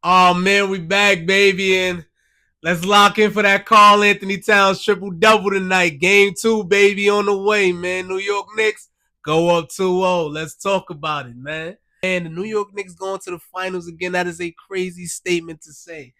Oh man, we back, baby, and let's lock in for that Karl Anthony Towns triple double tonight. Game 2, baby, on the way, man. New York Knicks go up 2-0. Let's talk about it, man. And the New York Knicks going to the finals again. That is a crazy statement to say.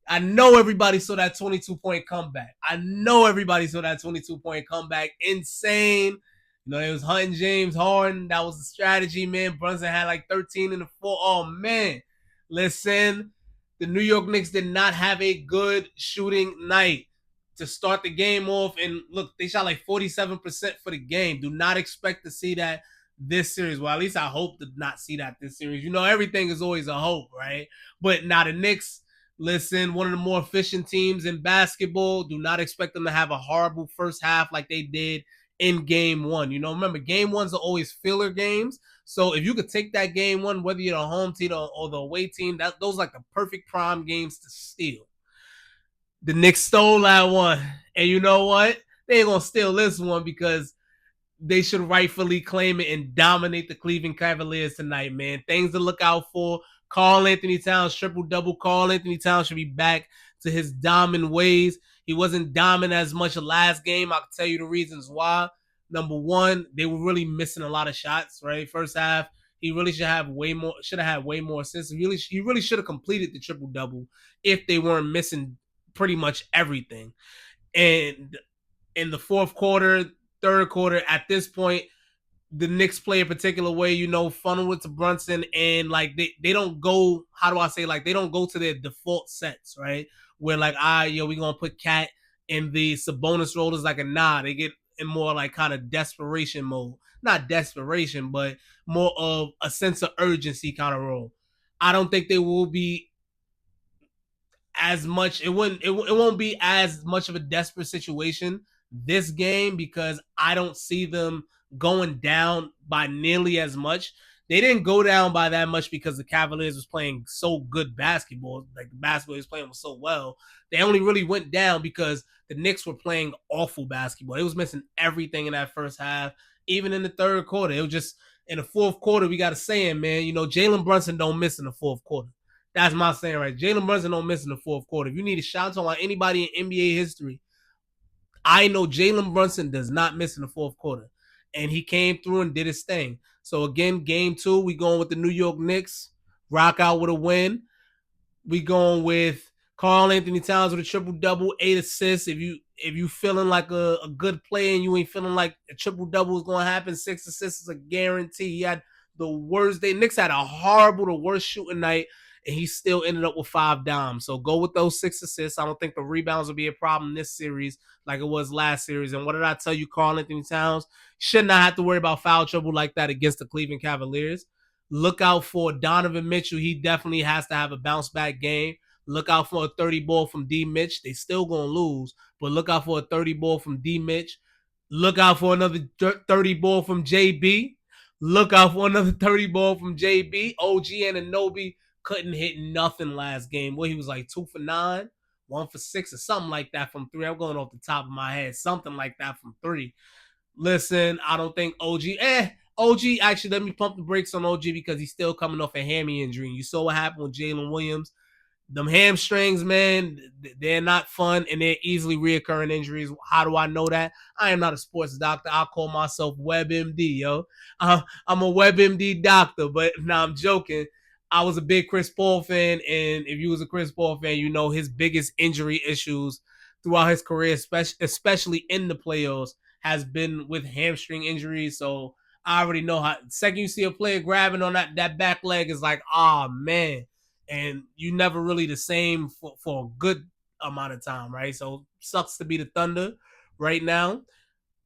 I know everybody saw that 22-point comeback. I know everybody saw that 22-point comeback. Insane. You know, it was hunting James Harden. That was the strategy, man. Brunson had like 13 in the four. Oh, man. Listen, the New York Knicks did not have a good shooting night to start the game off. And look, they shot like 47% for the game. Do not expect to see that this series. Well, at least I hope to not see that this series. You know, everything is always a hope, right? But now the Knicks, listen, one of the more efficient teams in basketball. Do not expect them to have a horrible first half like they did in game one. You know, remember, game ones are always filler games. So if you could take that game one, whether you're the home team or the away team, those are like the perfect prime games to steal. The Knicks stole that one. And you know what? They ain't gonna steal this one because they should rightfully claim it and dominate the Cleveland Cavaliers tonight, man. Things to look out for. Karl Anthony Towns, triple double. Karl Anthony Towns should be back to his dominant ways. He wasn't dominant as much last game. I can tell you the reasons why. Number one, they were really missing a lot of shots, right? First half, he really should have had way more assists. He really should have completed the triple double if they weren't missing pretty much everything. And in the fourth quarter, third quarter, at this point, the Knicks play a particular way, you know, funnel it to Brunson, and like they don't go, how do I say, like they don't go to their default sets, right? Where like, we gonna put Cat in the Sabonis role is like a they get in more like kind of desperation mode. Not desperation, but more of a sense of urgency kind of role. I don't think they will be as much. It won't be as much of a desperate situation this game because I don't see them going down by nearly as much. They didn't go down by that much because the Cavaliers was playing so good basketball. Like the basketball was playing so well. They only really went down because the Knicks were playing awful basketball. They was missing everything in that first half. Even in the third quarter, it was just in the fourth quarter. We got a saying, man. You know, Jalen Brunson don't miss in the fourth quarter. That's my saying, right? Jalen Brunson don't miss in the fourth quarter. If you need a shot on anybody in NBA history, I know Jalen Brunson does not miss in the fourth quarter. And he came through and did his thing. So again, game 2, we going with the New York Knicks. Rock out with a win. We going with Karl Anthony Towns with a triple double, 8 assists. If you feeling like a good player and you ain't feeling like a triple double is gonna happen, 6 assists is a guarantee. He had the worst day. Knicks had a horrible, the worst shooting night, and he still ended up with 5 dimes. So go with those 6 assists. I don't think the rebounds will be a problem this series like it was last series. And what did I tell you, Karl Anthony Towns? Should not have to worry about foul trouble like that against the Cleveland Cavaliers. Look out for Donovan Mitchell. He definitely has to have a bounce back game. Look out for a 30 ball from D Mitch. They still going to lose, but look out for a 30 ball from D Mitch. Look out for another 30 ball from JB. Look out for another 30 ball from JB. OG Anunoby couldn't hit nothing last game. Where he was like 2 for 9, 1 for 6, or something like that from 3. I'm going off the top of my head. Something like that from 3. Listen, I don't think OG, actually, let me pump the brakes on OG because he's still coming off a hammy injury. You saw what happened with Jalen Williams. Them hamstrings, man, they're not fun and they're easily reoccurring injuries. How do I know that? I am not a sports doctor. I call myself WebMD, yo. I'm a WebMD doctor, but now I'm joking. I was a big Chris Paul fan, and if you was a Chris Paul fan, you know his biggest injury issues throughout his career, especially in the playoffs, has been with hamstring injuries. So I already know how. Second you see a player grabbing on that back leg is like, oh man, and you never really the same for a good amount of time, right? So sucks to be the Thunder right now.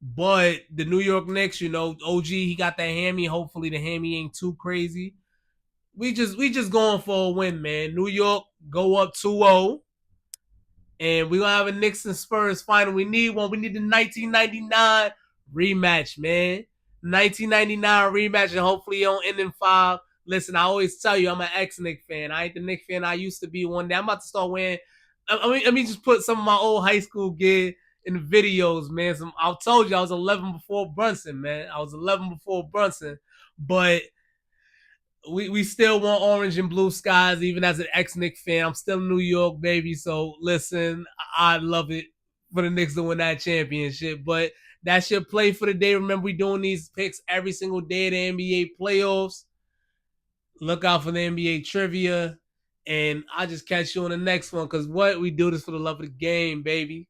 But the New York Knicks, you know, OG, he got that hammy. Hopefully the hammy ain't too crazy. We just going for a win, man. New York go up 2-0. And we're gonna have a Knicks and Spurs final. We need one. We need the 1999 rematch, man. 1999 rematch, and hopefully it don't end in 5. Listen, I always tell you, I'm an ex-Knicks fan. I ain't the Knicks fan I used to be one day. I'm about to start wearing. Let me just put some of my old high school gear in the videos, man. I told you I was 11 before Brunson, man. I was 11 before Brunson, but we still want orange and blue skies, even as an ex-Knicks fan. I'm still in New York, baby. So listen, I'd love it for the Knicks to win that championship. But that's your play for the day. Remember, we doing these picks every single day of the NBA playoffs. Look out for the NBA trivia. And I'll just catch you on the next one. Because what? We do this for the love of the game, baby.